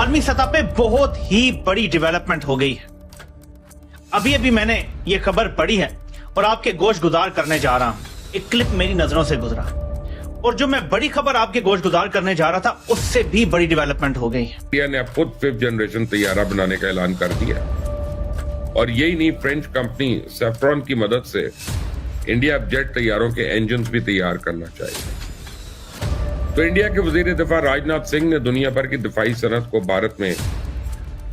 Army सतह पे बहुत ही बड़ी डेवलपमेंट हो गई है। अभी अभी मैंने ये खबर पढ़ी है और आपके गोशगुजार करने जा रहा हूं। एक क्लिप मेरी नजरों से गुजरा और जो मैं बड़ी खबर आपके गोशगुजार करने जा रहा था उससे भी बड़ी डेवलपमेंट हो गई है। इंडिया ने अब खुद 5th जनरेशन तैयारा बनाने का ऐलान कर दिया और यही नहीं, फ्रेंच कंपनी सैफ्रॉन की मदद से इंडिया अब जेट तैयारों के इंजन भी तैयार करना चाहिए। तो इंडिया के वजीर दिफा राजनाथ सिंह ने दुनिया भर की दिफाई सनत को भारत में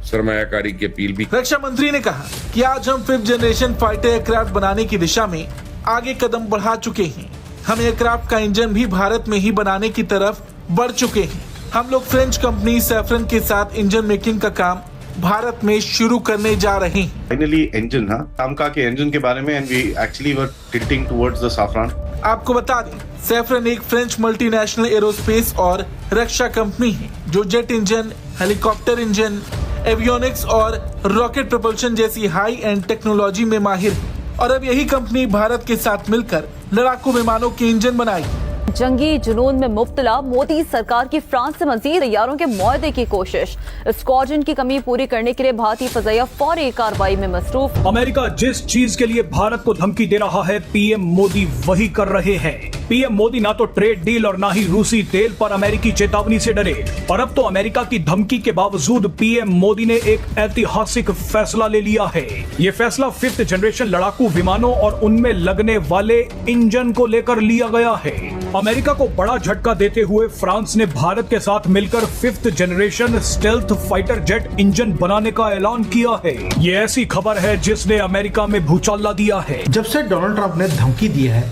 सरमायाकारी की अपील भी। रक्षा मंत्री ने कहा कि आज हम 5th जनरेशन फाइटर एयरक्राफ्ट बनाने की दिशा में आगे कदम बढ़ा चुके हैं। हम एयरक्राफ्ट का इंजन भी भारत में ही बनाने की तरफ बढ़ चुके हैं। हम लोग फ्रेंच कंपनी सैफ्रन के साथ इंजन मेकिंग का काम भारत में शुरू करने जा रहे हैं। फाइनली इंजन, कामका के इंजन के बारे में, and we actually were tilting towards the saffron. आपको बता दें, सैफ्रन एक फ्रेंच मल्टीनेशनल एरोस्पेस और रक्षा कंपनी है जो jet engine, helicopter engine, avionics और रॉकेट प्रपल्शन जैसी हाई एंड टेक्नोलॉजी में माहिर है। और अब यही कंपनी भारत के साथ मिलकर लड़ाकू विमानों के इंजन बनाएगी। जंगी जुनून में मुब्तला मोदी सरकार की फ्रांस से मजीद तैयारों के मुआहदे की कोशिश। स्क्वाड्रन की कमी पूरी करने के लिए भारतीय फज़ाइया फौरी कार्रवाई में मसरूफ। अमेरिका जिस चीज के लिए भारत को धमकी दे रहा है, पीएम मोदी वही कर रहे हैं। पीएम मोदी ना तो ट्रेड डील और ना ही रूसी तेल पर अमेरिकी चेतावनी से डरे, और अब तो अमेरिका की धमकी के बावजूद पीएम मोदी ने एक ऐतिहासिक फैसला ले लिया है। ये फैसला 5th जनरेशन लड़ाकू विमानों और उनमें लगने वाले इंजन को लेकर लिया गया है। अमेरिका को बड़ा झटका देते हुए फ्रांस ने भारत के साथ मिलकर 5th generation stealth fighter jet engine बनाने का ऐलान किया है। ये ऐसी खबर है जिसने अमेरिका में भूचाल ला दिया है। जब से डोनाल्ड ट्रंप ने धमकी दी है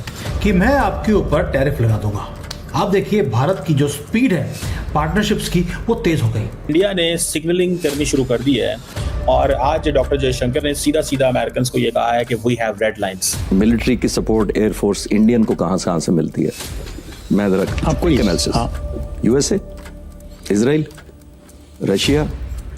कि मैं आपके ऊपर टैरिफ लगा दूंगा, आप देखिए भारत की जो स्पीड है पार्टनरशिप्स की, वो तेज हो गई। इंडिया ने सिग्नलिंग करनी शुरू कर दी है और आज डॉक्टर जयशंकर ने सीधा सीधा अमेरिकन को ये कहा है कि we have red lines. Military की सपोर्ट एयरफोर्स इंडियन को कहां से मिलती है? मैं जरा आपको analysis. USA, Israel, Russia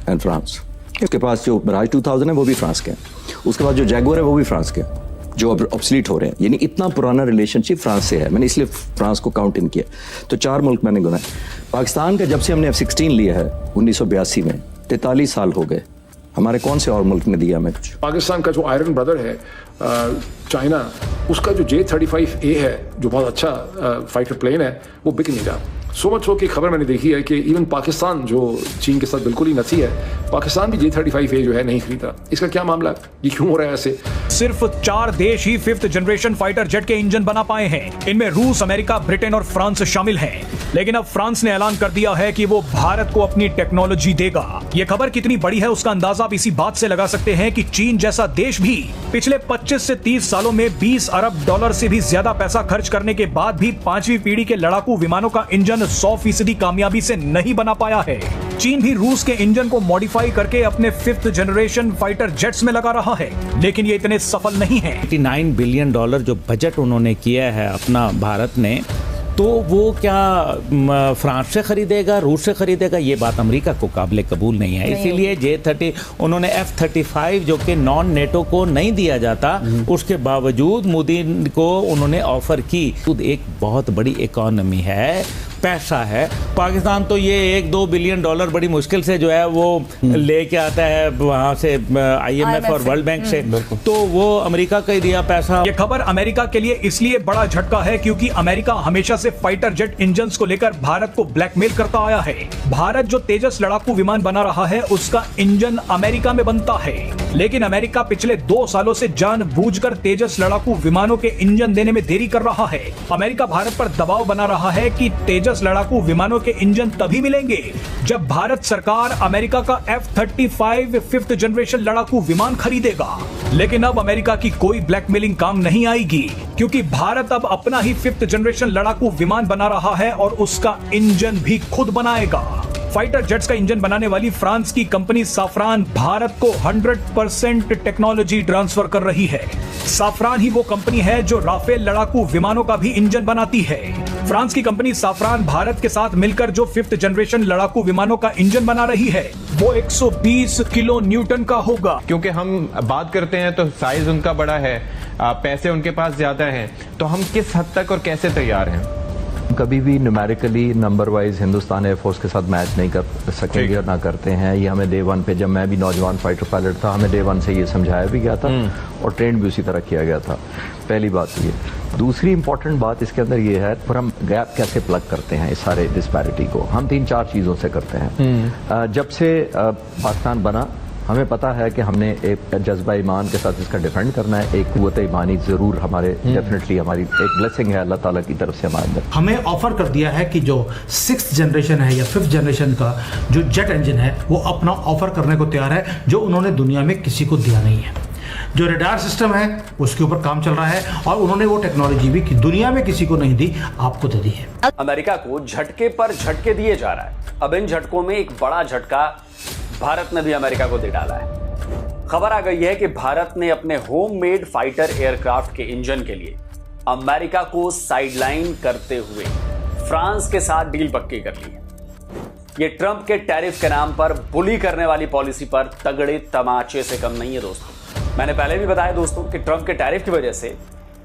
and France. इसके पास जो मिराज 2000 है वो भी फ्रांस के हैं। उसके बाद जो जैगुआर है वो भी फ्रांस के हैं, जो अब ऑब्सलीट हो रहे हैं। यानी इतना पुराना रिलेशनशिप फ्रांस से है। मैंने इसलिए फ्रांस को काउंट इन किया। तो 4 मुल्क मैंने गिनाए। पाकिस्तान का जब से हमने F-16 लिया है 1982 में, 43 साल हो गए। हमारे कौन से और मुल्क ने दिया हमें कुछ? पाकिस्तान का जो आयरन ब्रदर है चाइना, उसका जो J-35A है जो बहुत अच्छा फाइटर प्लेन है, वो बिक नहीं रहा। सो मच हो की खबर मैंने देखी है कि इवन पाकिस्तान जो चीन के साथ बिल्कुल ही नसी है, पाकिस्तान भी J-35A जो है नहीं खरीदा। इसका क्या मामला है? ये क्यों हो रहा है ऐसे? सिर्फ 4 देश ही 5th जनरेशन फाइटर जेट के इंजन बना पाए हैं। इनमें रूस, अमेरिका, ब्रिटेन और फ्रांस शामिल हैं। लेकिन अब फ्रांस ने ऐलान कर दिया है कि वो भारत को अपनी टेक्नोलॉजी देगा। ये खबर कितनी बड़ी है उसका अंदाजा आप इसी बात से लगा सकते हैं कि चीन जैसा देश भी पिछले 25 से 30 सालों में $20 अरब से भी ज्यादा पैसा खर्च करने के बाद भी 5वीं पीढ़ी के लड़ाकू विमानों का इंजन 100% कामयाबी से नहीं बना पाया है। चीन भी रूस के इंजन को मॉडिफाई करके अपने 5th जनरेशन फाइटर जेट्स में लगा रहा है, लेकिन ये इतने सफल नहीं है। $89 बिलियन जो बजट उन्होंने किया है अपना भारत ने, तो वो क्या फ्रांस से खरीदेगा, रूस से खरीदेगा? ये बात अमेरिका को काबिल कबूल नहीं है। इसीलिए J-30 उन्होंने F-35 जो कि नॉन नेटो को नहीं दिया जाता, उसके बावजूद मोदी को उन्होंने ऑफर की। एक बहुत बड़ी इकोनॉमी है, पैसा है। पाकिस्तान तो ये $1-2 बिलियन बड़ी मुश्किल से जो है वो लेके आता है वहां से IMF और वर्ल्ड बैंक से, तो वो अमेरिका का ही दिया पैसा। ये खबर अमेरिका के लिए इसलिए बड़ा झटका है क्योंकि अमेरिका हमेशा से फाइटर जेट इंजन्स को लेकर भारत को ब्लैकमेल करता आया है। भारत जो तेजस लड़ाकू विमान बना रहा है उसका इंजन अमेरिका में बनता है, लेकिन अमेरिका पिछले 2 सालों से जानबूझकर तेजस लड़ाकू विमानों के इंजन देने में देरी कर रहा है। अमेरिका भारत पर दबाव बना रहा है कि तेजस लड़ाकू विमानों के इंजन तभी मिलेंगे जब भारत सरकार अमेरिका का F-35 5th जनरेशन लड़ाकू विमान खरीदेगा। लेकिन अब अमेरिका की कोई ब्लैकमेलिंग काम नहीं आएगी क्योंकि भारत अब अपना ही 5th जनरेशन लड़ाकू विमान बना रहा है और उसका इंजन भी खुद बनाएगा। फाइटर जेट्स का इंजन बनाने वाली फ्रांस की कंपनी साफ्रान भारत को 100% टेक्नोलॉजी ट्रांसफर कर रही है। साफ्रान ही वो कंपनी है जो राफेल लड़ाकू विमानों का भी इंजन बनाती है। फ्रांस की कंपनी साफ्रान भारत के साथ मिलकर जो 5th जनरेशन लड़ाकू विमानों का इंजन बना रही है वो 120 किलो न्यूटन का होगा। क्योंकि हम बात करते हैं तो साइज उनका बड़ा है, पैसे उनके पास ज्यादा हैं, तो हम किस हद तक और कैसे तैयार हैं? कभी भी numerically number wise Hindustan air force के साथ मैच नहीं कर सकेंगे और ना करते हैं। ये हमें डे वन पे, जब मैं भी नौजवान फाइटर पायलट था, हमें डे वन से ये समझाया भी गया था और ट्रेंड भी उसी तरह किया गया था। पहली बात तो ये। दूसरी इंपॉर्टेंट बात इसके अंदर ये है, पर हम गैप कैसे प्लग करते हैं इस सारे डिस्पैरिटी को, हम 3-4 चीज़ों से करते हैं। जब से पाकिस्तान बना, हमें पता है कि हमने एक जज्बा ईमान के साथ इसका डिफेंड करना है। एक कुव्वत ईमानी जरूर हमारे डेफिनेटली हमारी एक ब्लेसिंग है अल्लाह ताला की तरफ से हमारे अंदर। हमें ऑफर कर दिया है कि जो 6th जनरेशन है या 5th जनरेशन का जो जेट इंजन है वो अपना ऑफर करने को तैयार है, जो उन्होंने दुनिया में किसी को दिया नहीं है। जो रडार सिस्टम है उसके ऊपर काम चल रहा है और उन्होंने वो टेक्नोलॉजी भी कि दुनिया में किसी को नहीं दी, आपको दे दी है। अमेरिका को झटके पर झटके दिए जा रहा है। अब इन झटकों में एक बड़ा झटका भारत ने भी अमेरिका को दे डाला है। खबर आ गई है कि भारत ने अपने होममेड फाइटर एयरक्राफ्ट के इंजन के लिए अमेरिका को साइडलाइन करते हुए फ्रांस के साथ डील पक्की कर ली है। ये ट्रंप के टैरिफ के नाम पर बुली करने वाली पॉलिसी पर तगड़े तमाचे से कम नहीं है दोस्तों। मैंने पहले भी बताया दोस्तों कि ट्रंप के टैरिफ की वजह से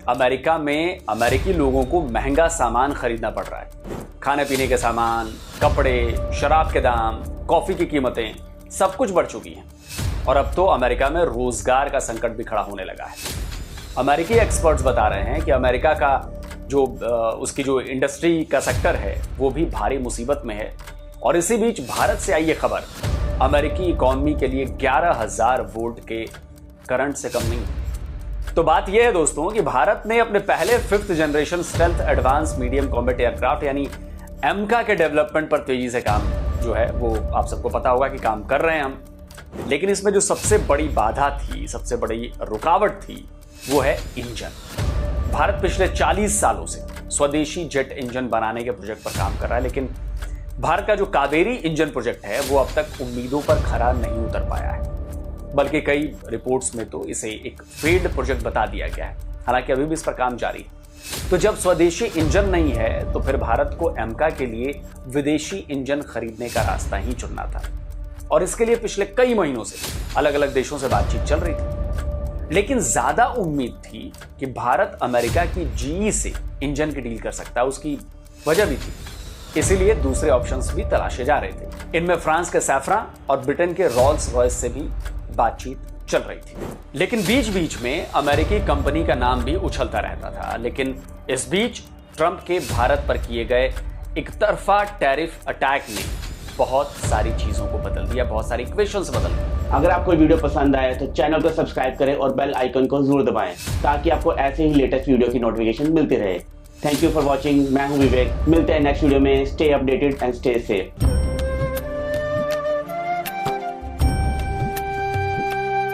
अमेरिका में अमेरिकी लोगों को महंगा सामान खरीदना पड़ रहा है। खाने पीने के सामान, कपड़े, शराब के दाम, कॉफी की कीमतें सब कुछ बढ़ चुकी हैं और अब तो अमेरिका में रोजगार का संकट भी खड़ा होने लगा है। अमेरिकी एक्सपर्ट्स बता रहे हैं कि अमेरिका का जो उसकी जो इंडस्ट्री का सेक्टर है वो भी भारी मुसीबत में है। और इसी बीच भारत से आई ये खबर अमेरिकी इकॉनमी के लिए 11,000 वोल्ट के करंट से कम नहीं। तो बात यह है दोस्तों कि भारत ने अपने पहले 5th generation stealth advance medium combat aircraft यानी एमका के डेवलपमेंट पर तेजी से काम जो है वो आप सबको पता होगा कि काम कर रहे हैं हम। लेकिन इसमें जो सबसे बड़ी बाधा थी, सबसे बड़ी रुकावट थी, वो है इंजन। भारत पिछले 40 सालों से स्वदेशी जेट इंजन बनाने के प्रोजेक्ट पर काम कर रहा है, लेकिन भारत का जो कावेरी इंजन प्रोजेक्ट है वो अब तक उम्मीदों पर खरा नहीं उतर पाया है। बल्कि कई रिपोर्ट्स में तो इसे एक फेल्ड प्रोजेक्ट बता दिया गया है। हालांकि अभी भी इस पर काम जारी है। तो जब स्वदेशी इंजन नहीं है तो फिर भारत को एमका के लिए विदेशी इंजन खरीदने का रास्ता ही चुनना था और इसके लिए पिछले कई महीनों से अलग अलग देशों से बातचीत चल रही थी। लेकिन ज्यादा उम्मीद थी कि भारत अमेरिका की जीई से इंजन की डील कर सकता है, उसकी वजह भी थी। इसीलिए दूसरे ऑप्शंस भी तलाशे जा रहे थे। इनमें फ्रांस के सैफ्रॉन और ब्रिटेन के रॉल्स रॉयस से भी बातचीत चल रही थी। लेकिन बीच बीच में अमेरिकी कंपनी का नाम भी उछलता रहता था। लेकिन इस बीच ट्रंप के भारत पर किए गए एक तरफा टैरिफ अटैक ने बहुत सारी चीजों को बदल दिया, बहुत सारी इक्वेशंस बदल दी। अगर आपको वीडियो पसंद आए तो चैनल को सब्सक्राइब करें और बेल आइकन को जरूर दबाएं ताकि आपको ऐसे ही लेटेस्ट वीडियो की नोटिफिकेशन मिलती रहे। Thank you for watching. मैं हूं विवेक। मिलते हैं नेक्स्ट वीडियो में। Stay updated and stay safe.